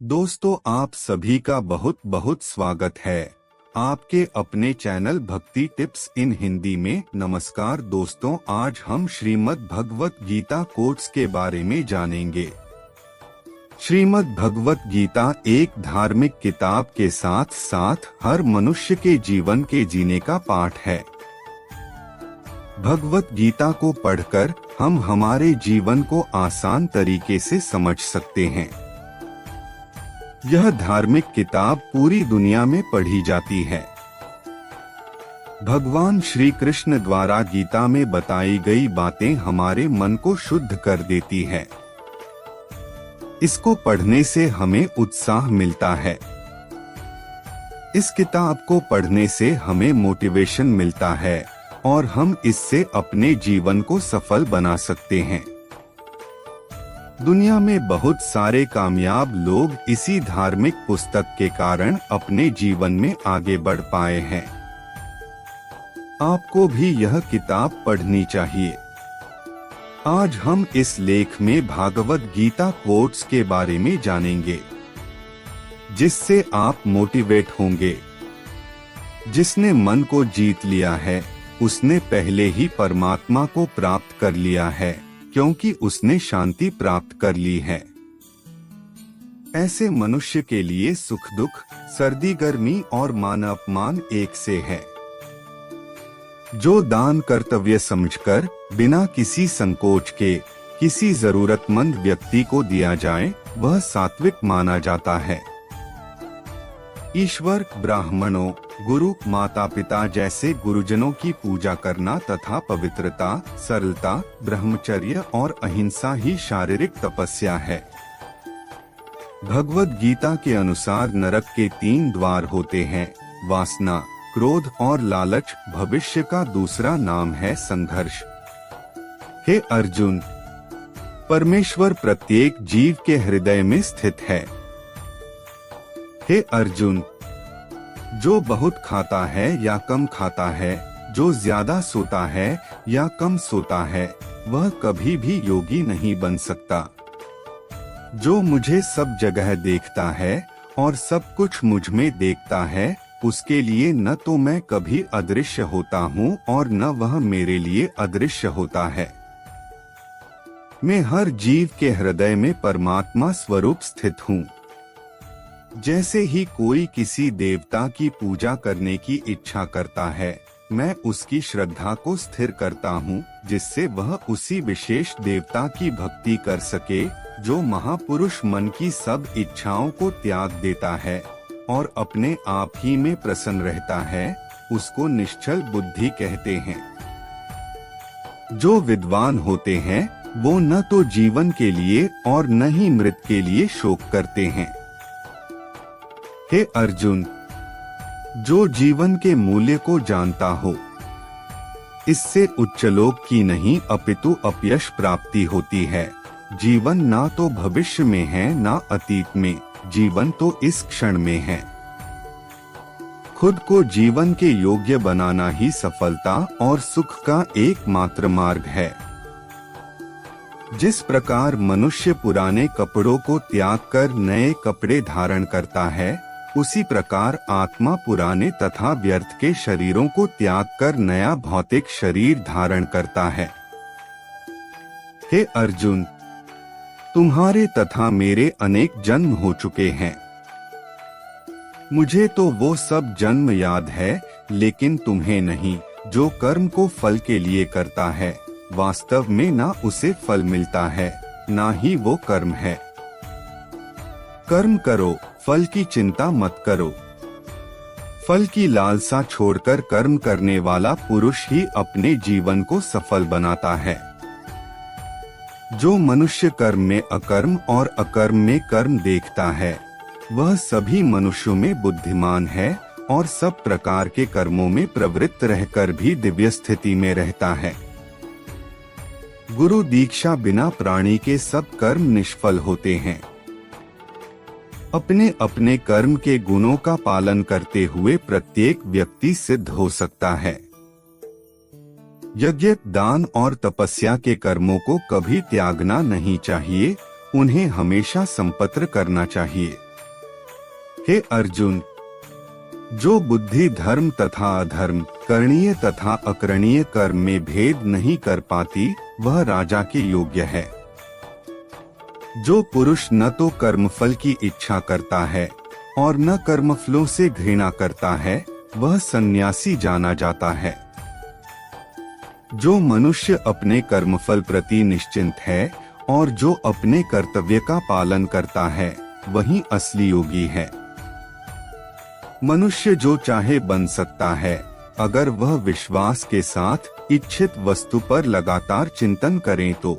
दोस्तों, आप सभी का बहुत बहुत स्वागत है आपके अपने चैनल भक्ति टिप्स इन हिंदी में। नमस्कार दोस्तों, आज हम श्रीमद् भगवत गीता कोट्स के बारे में जानेंगे। श्रीमद् भगवत गीता एक धार्मिक किताब के साथ साथ हर मनुष्य के जीवन के जीने का पाठ है। भगवत गीता को पढ़कर हम हमारे जीवन को आसान तरीके से समझ सकते हैं। यह धार्मिक किताब पूरी दुनिया में पढ़ी जाती है। भगवान श्री कृष्ण द्वारा गीता में बताई गई बातें हमारे मन को शुद्ध कर देती है। इसको पढ़ने से हमें उत्साह मिलता है। इस किताब को पढ़ने से हमें मोटिवेशन मिलता है और हम इससे अपने जीवन को सफल बना सकते हैं। दुनिया में बहुत सारे कामयाब लोग इसी धार्मिक पुस्तक के कारण अपने जीवन में आगे बढ़ पाए हैं। आपको भी यह किताब पढ़नी चाहिए। आज हम इस लेख में भागवत गीता कोट्स के बारे में जानेंगे, जिससे आप मोटिवेट होंगे। जिसने मन को जीत लिया है, उसने पहले ही परमात्मा को प्राप्त कर लिया है, क्योंकि उसने शांति प्राप्त कर ली है। ऐसे मनुष्य के लिए सुख दुख, सर्दी गर्मी और मान अपमान एक से है। जो दान कर्तव्य समझकर बिना किसी संकोच के किसी जरूरतमंद व्यक्ति को दिया जाए, वह सात्विक माना जाता है। ईश्वर, ब्राह्मणों, गुरु, माता पिता जैसे गुरुजनों की पूजा करना तथा पवित्रता, सरलता, ब्रह्मचर्य और अहिंसा ही शारीरिक तपस्या है। भगवद गीता के अनुसार नरक के 3 द्वार होते हैं: वासना, क्रोध और लालच। भविष्य का दूसरा नाम है संघर्ष। हे अर्जुन, परमेश्वर प्रत्येक जीव के हृदय में स्थित है। हे अर्जुन, जो बहुत खाता है या कम खाता है, जो ज्यादा सोता है या कम सोता है, वह कभी भी योगी नहीं बन सकता। जो मुझे सब जगह देखता है और सब कुछ मुझ में देखता है, उसके लिए न तो मैं कभी अदृश्य होता हूँ और न वह मेरे लिए अदृश्य होता है। मैं हर जीव के हृदय में परमात्मा स्वरूप स्थित हूँ। जैसे ही कोई किसी देवता की पूजा करने की इच्छा करता है, मैं उसकी श्रद्धा को स्थिर करता हूँ, जिससे वह उसी विशेष देवता की भक्ति कर सके। जो महापुरुष मन की सब इच्छाओं को त्याग देता है और अपने आप ही में प्रसन्न रहता है, उसको निश्चल बुद्धि कहते हैं। जो विद्वान होते हैं, वो न तो जीवन के लिए और न ही मृत के लिए शोक करते हैं। हे अर्जुन, जो जीवन के मूल्य को जानता हो, इससे उच्चलोक की नहीं अपितु अपयश प्राप्ति होती है। जीवन ना तो भविष्य में है ना अतीत में, जीवन तो इस क्षण में है। खुद को जीवन के योग्य बनाना ही सफलता और सुख का एकमात्र मार्ग है। जिस प्रकार मनुष्य पुराने कपड़ों को त्याग कर नए कपड़े धारण करता है, उसी प्रकार आत्मा पुराने तथा व्यर्थ के शरीरों को त्याग कर नया भौतिक शरीर धारण करता है। हे अर्जुन, तुम्हारे तथा मेरे अनेक जन्म हो चुके हैं। मुझे तो वो सब जन्म याद है, लेकिन तुम्हें नहीं। जो कर्म को फल के लिए करता है, वास्तव में ना उसे फल मिलता है, ना ही वो कर्म है। कर्म करो, फल की चिंता मत करो। फल की लालसा छोड़कर कर्म करने वाला पुरुष ही अपने जीवन को सफल बनाता है। जो मनुष्य कर्म में अकर्म और अकर्म में कर्म देखता है, वह सभी मनुष्यों में बुद्धिमान है और सब प्रकार के कर्मों में प्रवृत्त रहकर भी दिव्य स्थिति में रहता है। गुरु दीक्षा बिना प्राणी के सब कर्म निष्फल होते हैं। अपने अपने कर्म के गुणों का पालन करते हुए प्रत्येक व्यक्ति सिद्ध हो सकता है। यज्ञ, दान और तपस्या के कर्मों को कभी त्यागना नहीं चाहिए, उन्हें हमेशा संपत्र करना चाहिए। हे अर्जुन, जो बुद्धि धर्म तथा अधर्म, करणीय तथा अकरणीय कर्म में भेद नहीं कर पाती, वह राजा के योग्य है। जो पुरुष न तो कर्मफल की इच्छा करता है और न कर्मफलों से घृणा करता है, वह सन्यासी जाना जाता है। जो मनुष्य अपने कर्मफल प्रति निश्चिंत है और जो अपने कर्तव्य का पालन करता है, वही असली योगी है। मनुष्य जो चाहे बन सकता है, अगर वह विश्वास के साथ इच्छित वस्तु पर लगातार चिंतन करे तो।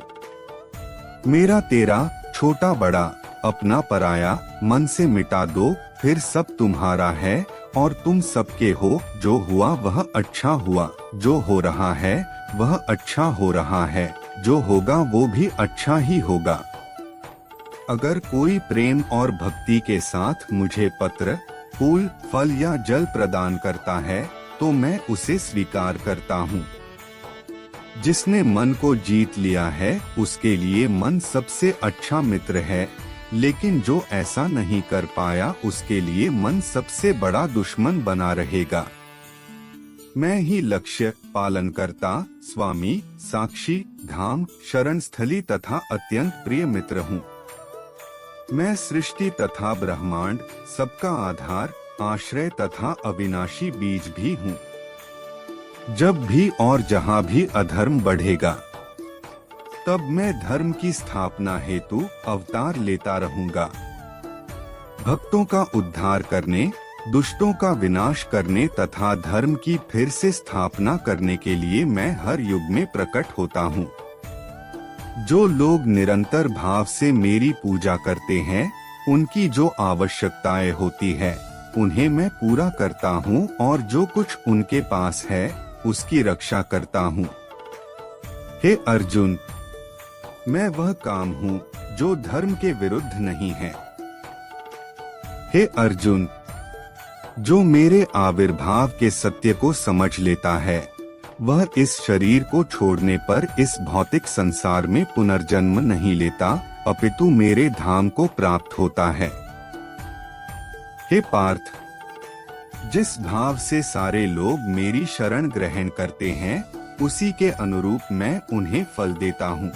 मेरा तेरा, छोटा बड़ा, अपना पराया, मन से मिटा दो, फिर सब तुम्हारा है और तुम सबके हो। जो हुआ वह अच्छा हुआ, जो हो रहा है वह अच्छा हो रहा है, जो होगा वो भी अच्छा ही होगा। अगर कोई प्रेम और भक्ति के साथ मुझे पत्र, फूल, फल या जल प्रदान करता है तो मैं उसे स्वीकार करता हूँ। जिसने मन को जीत लिया है उसके लिए मन सबसे अच्छा मित्र है, लेकिन जो ऐसा नहीं कर पाया उसके लिए मन सबसे बड़ा दुश्मन बना रहेगा। मैं ही लक्ष्य, पालनकर्ता, स्वामी, साक्षी, धाम, शरण स्थली तथा अत्यंत प्रिय मित्र हूँ। मैं सृष्टि तथा ब्रह्मांड, सबका आधार, आश्रय तथा अविनाशी बीज भी हूँ। जब भी और जहाँ भी अधर्म बढ़ेगा, तब मैं धर्म की स्थापना हेतु अवतार लेता रहूंगा। भक्तों का उद्धार करने, दुष्टों का विनाश करने तथा धर्म की फिर से स्थापना करने के लिए मैं हर युग में प्रकट होता हूँ। जो लोग निरंतर भाव से मेरी पूजा करते हैं, उनकी जो आवश्यकताएं होती है उन्हें मैं पूरा करता हूँ और जो कुछ उनके पास है उसकी रक्षा करता हूँ। हे अर्जुन, मैं वह काम हूँ जो धर्म के विरुद्ध नहीं है। हे अर्जुन, जो मेरे आविर्भाव के सत्य को समझ लेता है, वह इस शरीर को छोड़ने पर इस भौतिक संसार में पुनर्जन्म नहीं लेता, अपितु मेरे धाम को प्राप्त होता है। हे पार्थ, जिस भाव से सारे लोग मेरी शरण ग्रहण करते हैं, उसी के अनुरूप मैं उन्हें फल देता हूँ।